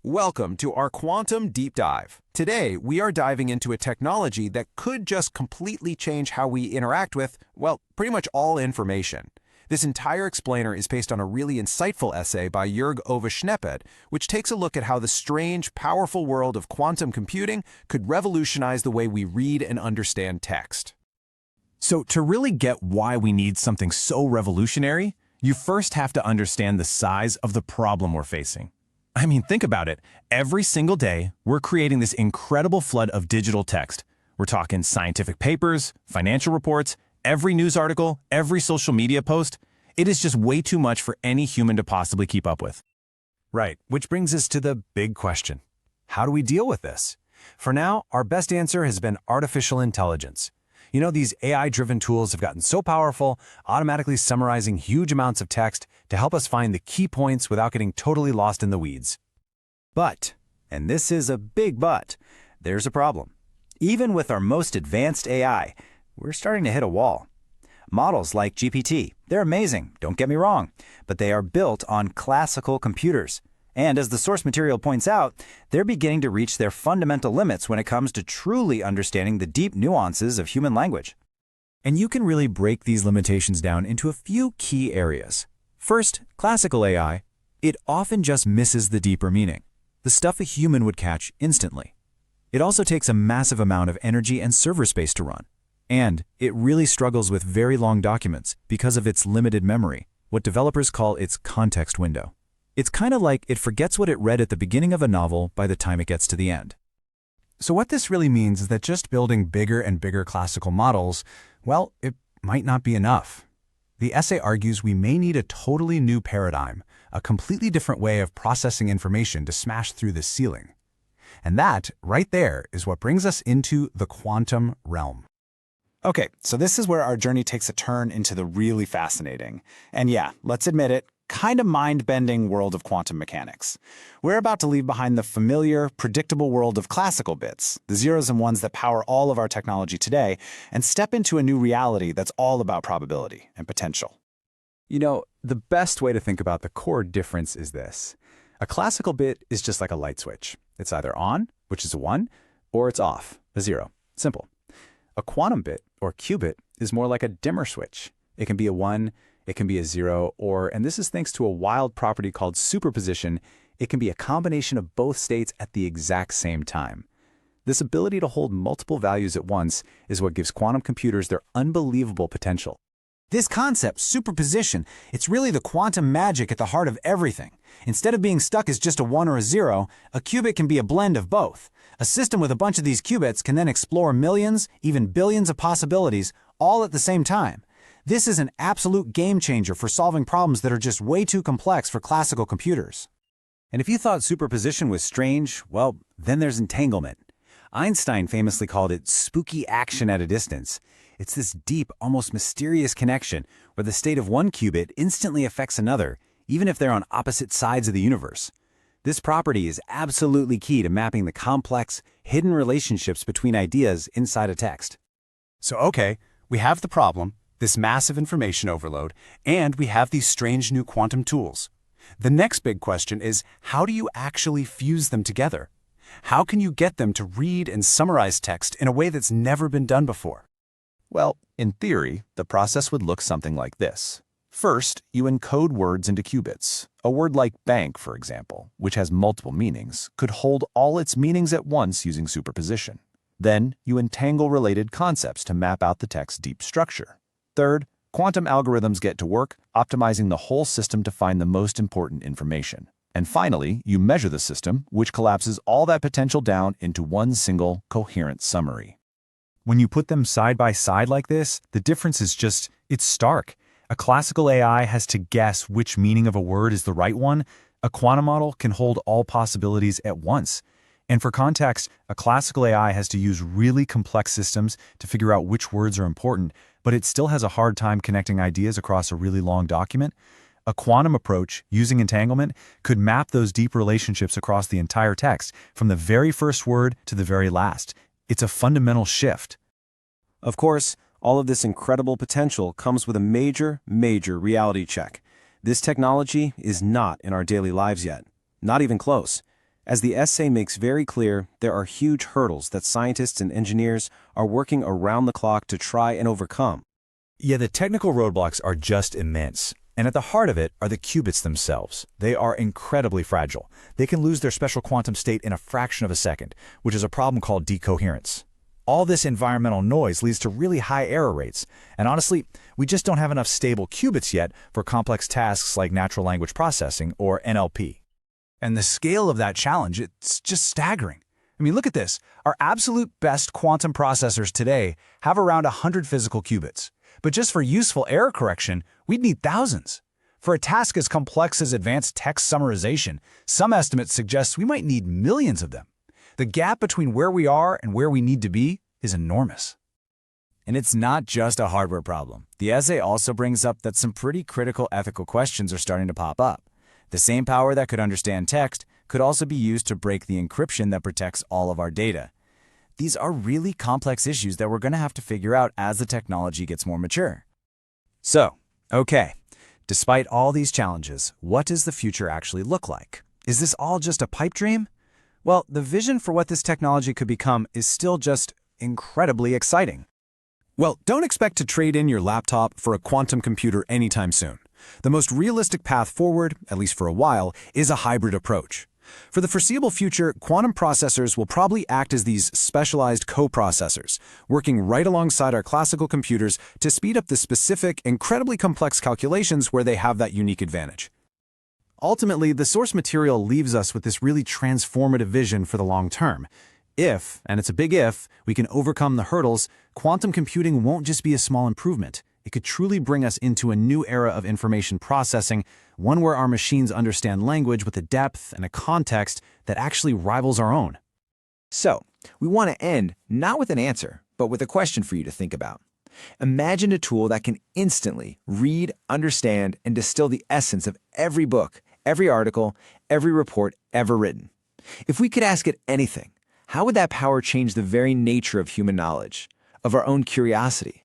Welcome to our Quantum Deep Dive. Today, we are diving into a technology that could just completely change how we interact with, well, pretty much all information. This entire explainer is based on a really insightful essay by Jörg Ove Schnepped, which takes a look at how the strange, powerful world of quantum computing could revolutionize the way we read and understand text. So to really get why we need something so revolutionary, you first have to understand the size of the problem we're facing. I mean, think about it. Every single day, we're creating this incredible flood of digital text. We're talking scientific papers, financial reports, every news article, every social media post. It is just way too much for any human to possibly keep up with. Right, which brings us to the big question. How do we deal with this? For now, our best answer has been artificial intelligence. You know, these AI-driven tools have gotten so powerful, automatically summarizing huge amounts of text to help us find the key points without getting totally lost in the weeds. But, and this is a big but, there's a problem. Even with our most advanced AI, we're starting to hit a wall. Models like GPT, they're amazing, don't get me wrong, but they are built on classical computers. And as the source material points out, they're beginning to reach their fundamental limits when it comes to truly understanding the deep nuances of human language. And you can really break these limitations down into a few key areas. First, classical AI, it often just misses the deeper meaning, the stuff a human would catch instantly. It also takes a massive amount of energy and server space to run. And it really struggles with very long documents because of its limited memory, what developers call its context window. It's kind of like it forgets what it read at the beginning of a novel by the time it gets to the end. So what this really means is that just building bigger and bigger classical models, well, it might not be enough. The essay argues we may need a totally new paradigm, a completely different way of processing information to smash through this ceiling. And that, right there, is what brings us into the quantum realm. Okay, so this is where our journey takes a turn into the really fascinating, and yeah, let's admit it, kind of mind-bending world of quantum mechanics. We're about to leave behind the familiar, predictable world of classical bits, the zeros and ones that power all of our technology today, and step into a new reality that's all about probability and potential. You know, the best way to think about the core difference is this. A classical bit is just like a light switch. It's either on, which is a 1, or it's off, a 0. Simple. A quantum bit, or qubit, is more like a dimmer switch. It can be a 1, it can be a 0, or, and this is thanks to a wild property called superposition, it can be a combination of both states at the exact same time. This ability to hold multiple values at once is what gives quantum computers their unbelievable potential. This concept, superposition, it's really the quantum magic at the heart of everything. Instead of being stuck as just a 1 or a 0, a qubit can be a blend of both. A system with a bunch of these qubits can then explore millions, even billions of possibilities, all at the same time. This is an absolute game changer for solving problems that are just way too complex for classical computers. And if you thought superposition was strange, well, then there's entanglement. Einstein famously called it spooky action at a distance. It's this deep, almost mysterious connection where the state of one qubit instantly affects another, even if they're on opposite sides of the universe. This property is absolutely key to mapping the complex, hidden relationships between ideas inside a text. So okay, we have the problem, this massive information overload, and we have these strange new quantum tools. The next big question is, how do you actually fuse them together? How can you get them to read and summarize text in a way that's never been done before? Well, in theory, the process would look something like this. First, you encode words into qubits. A word like bank, for example, which has multiple meanings, could hold all its meanings at once using superposition. Then, you entangle related concepts to map out the text's deep structure. Third, quantum algorithms get to work, optimizing the whole system to find the most important information. And finally, you measure the system, which collapses all that potential down into one single, coherent summary. When you put them side by side like this, the difference is just, it's stark. A classical AI has to guess which meaning of a word is the right one. A quantum model can hold all possibilities at once. And for context, a classical AI has to use really complex systems to figure out which words are important, but it still has a hard time connecting ideas across a really long document. A quantum approach, using entanglement, could map those deep relationships across the entire text, from the very first word to the very last. It's a fundamental shift. Of course, all of this incredible potential comes with a major reality check. This technology is not in our daily lives yet. Not even close. As the essay makes very clear, there are huge hurdles that scientists and engineers are working around the clock to try and overcome. Yeah, the technical roadblocks are just immense. And at the heart of it are the qubits themselves. They are incredibly fragile. They can lose their special quantum state in a fraction of a second, which is a problem called decoherence. All this environmental noise leads to really high error rates. And honestly, we just don't have enough stable qubits yet for complex tasks like natural language processing, or NLP. And the scale of that challenge, it's just staggering. I mean, look at this. Our absolute best quantum processors today have around 100 physical qubits. But just for useful error correction, we'd need thousands. For a task as complex as advanced text summarization, some estimates suggest we might need millions of them. The gap between where we are and where we need to be is enormous. And it's not just a hardware problem. The essay also brings up that some pretty critical ethical questions are starting to pop up. The same power that could understand text could also be used to break the encryption that protects all of our data. These are really complex issues that we're going to have to figure out as the technology gets more mature. So, okay, despite all these challenges, what does the future actually look like? Is this all just a pipe dream? Well, the vision for what this technology could become is still just incredibly exciting. Well, don't expect to trade in your laptop for a quantum computer anytime soon. The most realistic path forward, at least for a while, is a hybrid approach. For the foreseeable future, quantum processors will probably act as these specialized coprocessors, working right alongside our classical computers to speed up the specific, incredibly complex calculations where they have that unique advantage. Ultimately, the source material leaves us with this really transformative vision for the long term. If, and it's a big if, we can overcome the hurdles, quantum computing won't just be a small improvement. It could truly bring us into a new era of information processing, one where our machines understand language with a depth and a context that actually rivals our own. So, we want to end not with an answer, but with a question for you to think about. Imagine a tool that can instantly read, understand, and distill the essence of every book, every article, every report ever written. If we could ask it anything, how would that power change the very nature of human knowledge, of our own curiosity?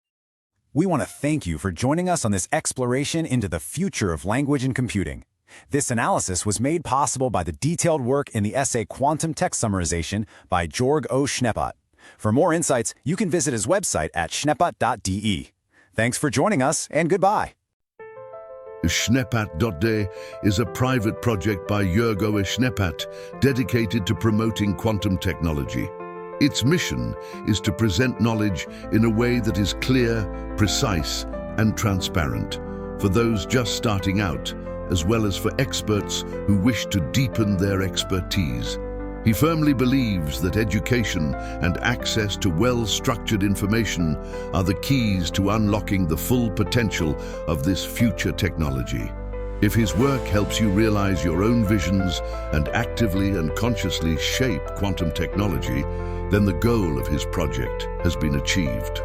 We want to thank you for joining us on this exploration into the future of language and computing. This analysis was made possible by the detailed work in the essay Quantum Text Summarization by Georg O. Schneppot. For more insights, you can visit his website at schneppot.de. Thanks for joining us, and goodbye. Schneppot.de is a private project by Georg O. Schneppot dedicated to promoting quantum technology. Its mission is to present knowledge in a way that is clear, precise, and transparent for those just starting out, as well as for experts who wish to deepen their expertise. He firmly believes that education and access to well-structured information are the keys to unlocking the full potential of this future technology. If his work helps you realize your own visions and actively and consciously shape quantum technology, then the goal of his project has been achieved.